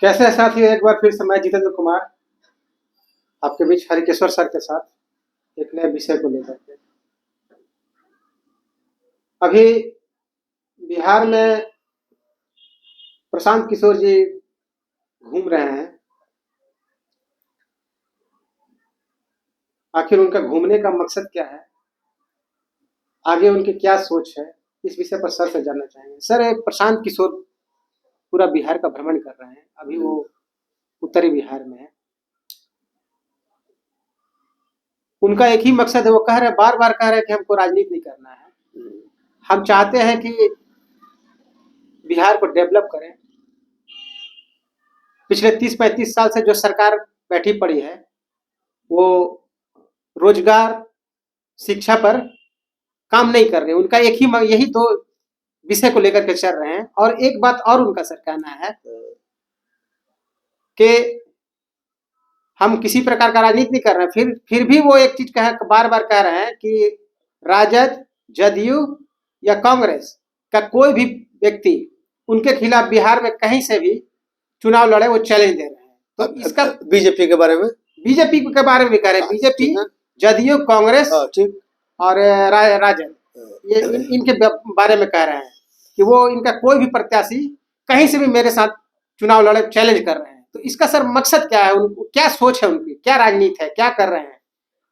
कैसे हैं साथियों, एक बार फिर से मैं जितेंद्र कुमार आपके बीच हरिकेश्वर सर के साथ एक नए विषय को लेकर के। अभी बिहार में प्रशांत किशोर जी घूम रहे हैं। आखिर उनका घूमने का मकसद क्या है, आगे उनकी क्या सोच है, इस विषय पर सर से जानना चाहेंगे। सर, एक प्रशांत किशोर पूरा बिहार का भ्रमण कर रहे हैं। अभी वो उत्तरी बिहार में है। उनका एक ही मकसद है, वो कह रहे हैं, बार बार कह रहे हैं कि हमको राजनीति नहीं करना है, हम चाहते हैं कि बिहार को डेवलप करें। पिछले 30-35 साल से जो सरकार बैठी पड़ी है, वो रोजगार, शिक्षा पर काम नहीं कर रहे। उनका एक ही यही दो विषय को लेकर के चल रहे हैं। और एक बात और उनका सर कहना है कि हम किसी प्रकार का राजनीति नहीं कर रहे हैं। फिर भी वो एक चीज बार बार कह रहे हैं कि राजद, जदयू या कांग्रेस का कोई भी व्यक्ति उनके खिलाफ बिहार में कहीं से भी चुनाव लड़े, वो चैलेंज दे रहे हैं। तो इसका बीजेपी के बारे में भी कह रहे हैं। बीजेपी, जदयू, कांग्रेस और राजद, ये इनके बारे में कह रहे हैं कि वो इनका कोई भी प्रत्याशी कहीं से भी मेरे साथ चुनाव लड़े, चैलेंज कर रहे हैं। तो इसका सर मकसद क्या है, क्या सोच है उनकी, क्या राजनीति है, क्या कर रहे हैं,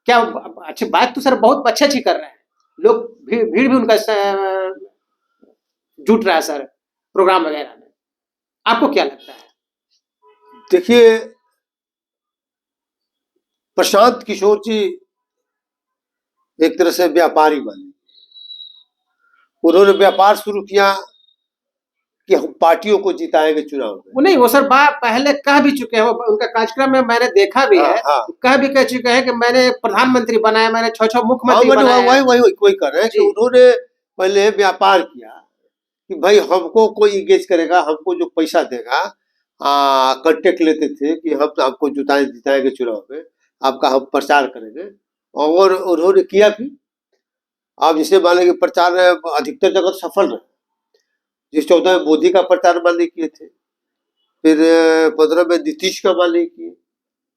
क्या अच्छी बात तो सर बहुत अच्छी कर रहे हैं। लोग भीड़ भी उनका जुट रहा है सर प्रोग्राम वगैरह में। आपको क्या लगता है? देखिए, प्रशांत किशोर जी एक तरह से व्यापारी बने। उन्होंने व्यापार शुरू किया कि हम पार्टियों को जिताएंगे चुनाव में। नहीं, वो सर पहले कह भी चुके हैं। उनका कार्यक्रम में मैंने देखा भी है। कह चुके हैं कि मैंने प्रधानमंत्री बनाया, मैंने 6 मुख्यमंत्री बनाया। वही कर रहे हैं कि उन्होंने पहले व्यापार किया कि भाई हमको कोई इंगेज करेगा, हमको जो पैसा देगा, कांटेक्ट लेते थे कि हम आपको जिताएंगे चुनाव में, आपका हम प्रचार करेंगे। और उन्होंने किया भी। आप जिसे मान लें कि प्रचार अधिकतर जगह सफल रहे। जिस 14 में मोदी का प्रचार मान ली किए थे, फिर 15 में नीतीश का मान ली किए,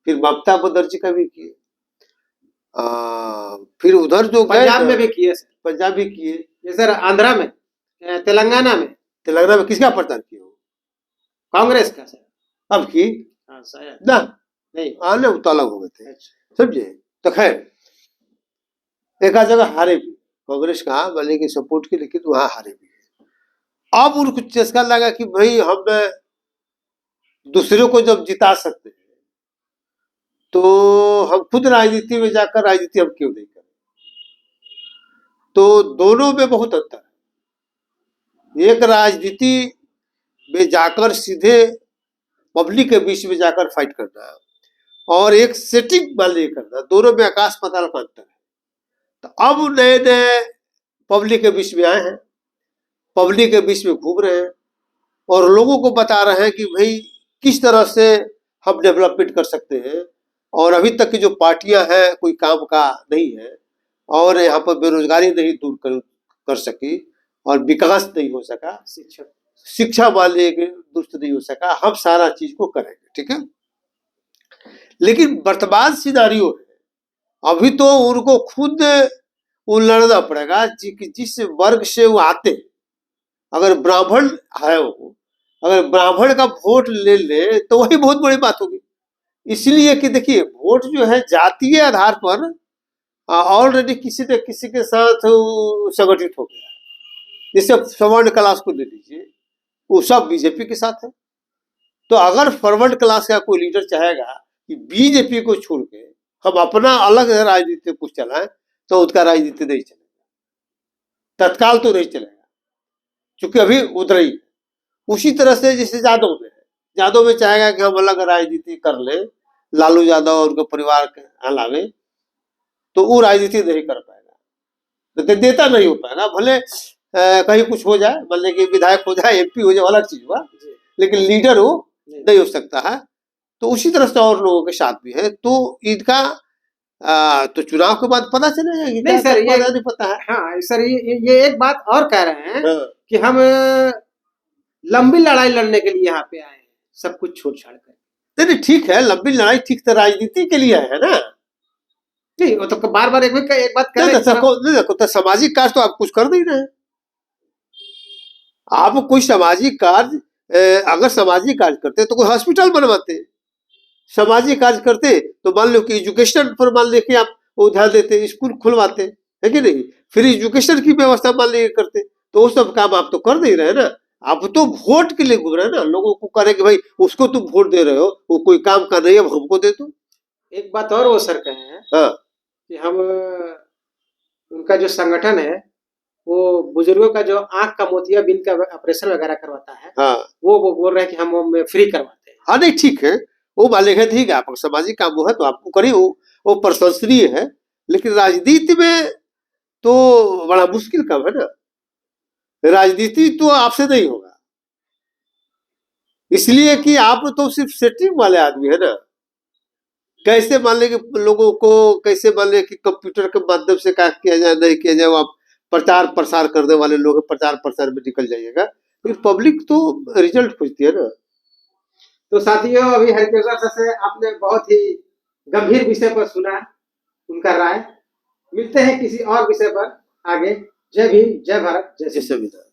फिर ममता बनर्जी का भी किए, फिर उधर जो पंजाब में भी किए, पंजाब भी किए, ये सर आंध्रा में, तेलंगाना में किसका प्रचार किया? कांग्रेस का सर। अब की ना नहीं आने अलग हो गए थे, समझे। तो खैर एक आध जगह हारे भी, कांग्रेस का मान ली सपोर्ट की, लेकिन वहां हारे भी। अब उनको चस्का लगा कि भाई हम दूसरे को जब जिता सकते हैं तो हम खुद राजनीति में जाकर राजनीति हम क्यों नहीं करें। तो दोनों में बहुत अंतर है। एक राजनीति में जाकर सीधे पब्लिक के बीच में जाकर फाइट करना, और एक सेटिंग वाले करना, दोनों में आकाश पाताल का अंतर है। तो अब नए नए पब्लिक के बीच में आए हैं, पब्लिक के बीच में घूम रहे हैं और लोगों को बता रहे हैं कि भाई किस तरह से हम डेवलपमेंट कर सकते हैं। और अभी तक की जो पार्टियां हैं कोई काम का नहीं है, और यहाँ पर बेरोजगारी नहीं दूर कर सकी, और विकास नहीं हो सका, शिक्षा वाले दुरुस्त नहीं हो सका। हम सारा चीज को करेंगे, ठीक है। लेकिन वर्तमान सिनारियो है, अभी तो उनको खुद लड़ना पड़ेगा जिस वर्ग से वो आते हैं। अगर ब्राह्मण है वो, अगर ब्राह्मण का वोट ले ले तो वही बहुत बड़ी बात होगी। इसलिए कि देखिए, वोट जो है जातीय आधार पर ऑलरेडी किसी न किसी के साथ संगठित हो गया। जैसे फॉरवर्ड क्लास को ले लीजिए, वो सब बीजेपी के साथ है। तो अगर फॉरवर्ड क्लास का कोई लीडर चाहेगा कि बीजेपी को छोड़ के हम अपना अलग राजनीति कुछ चलाएं, तो उसका राजनीति नहीं चलेगा, तत्काल तो नहीं चलेगा, क्योंकि अभी उधर ही। उसी तरह से जैसे यादव में है, यादव में चाहेगा कि हम अलग राजनीति कर ले, लालू यादव और उनके परिवार के अलावे, तो वो राजनीति नहीं कर पाएगा, तो नेता नहीं हो पाएगा। भले कहीं कुछ हो जाए, मतलब कि विधायक हो जाए, एमपी हो जाए, अलग चीज हुआ, लेकिन लीडर हो नहीं हो सकता है। तो उसी तरह से और लोगों के साथ भी है। तो इनका तो चुनाव के बाद पता चलेगा। नहीं सर, ये नहीं पता है। हाँ सर, ये एक बात और कह रहे हैं कि हम लंबी लड़ाई लड़ने के लिए यहाँ पे आए हैं, सब कुछ छोड़ छाड़ कर। नहीं ठीक है, लंबी लड़ाई ठीक तो राजनीति के लिए है ना। नहीं वो तो बार बार एक बात कह नहीं रहे हैं कि नहीं देखो, तो सामाजिक कार्य तो आप कुछ कर नहीं रहे। आप कोई सामाजिक कार्य अगर सामाजिक कार्य करते तो कोई हॉस्पिटल बनवाते, सामाजिक कार्य करते तो मान लो कि एजुकेशन पर मान लेके आप वो ध्यान देते, स्कूल खुलवाते, है कि नहीं, फिर एजुकेशन की व्यवस्था मान लेके करते। तो वो सब काम आप तो कर नहीं रहे ना। आप तो वोट के लिए घूम रहे हैं ना, लोगों को कह रहे कि भाई उसको तुम वोट दे रहे हो, वो कोई काम का नहीं है, हमको दे दो। एक बात और वो सर कहे हैं हाँ कि हम उनका जो संगठन है वो बुजुर्गों का जो आंख का मोतियाबिंद का ऑपरेशन वगैरह करवाता है, हाँ वो बोल रहे हैं कि हम फ्री करवाते हैं। हाँ, नहीं ठीक है, वो मान लेंगे ठीक है, आप सामाजिक काम वो है तो आपको करिए, वो प्रशंसनीय है। लेकिन राजनीति में तो बड़ा मुश्किल काम है ना, राजनीति तो आपसे नहीं होगा, इसलिए कि आप तो सिर्फ सेटिंग वाले आदमी है ना। कैसे मान लें कि लोगों को, कैसे मान लें कि कंप्यूटर के माध्यम से क्या किया जाए नहीं किया जाए, आप प्रचार प्रसार करने वाले लोग प्रचार प्रसार में निकल जाइएगा, लेकिन पब्लिक तो रिजल्ट खोजती है ना। तो साथियों अभी हरिकेश्वर सर से आपने बहुत ही गंभीर विषय पर सुना उनका राय। मिलते हैं किसी और विषय पर आगे। जय भीम, जय भारत, जय जैसे भी था।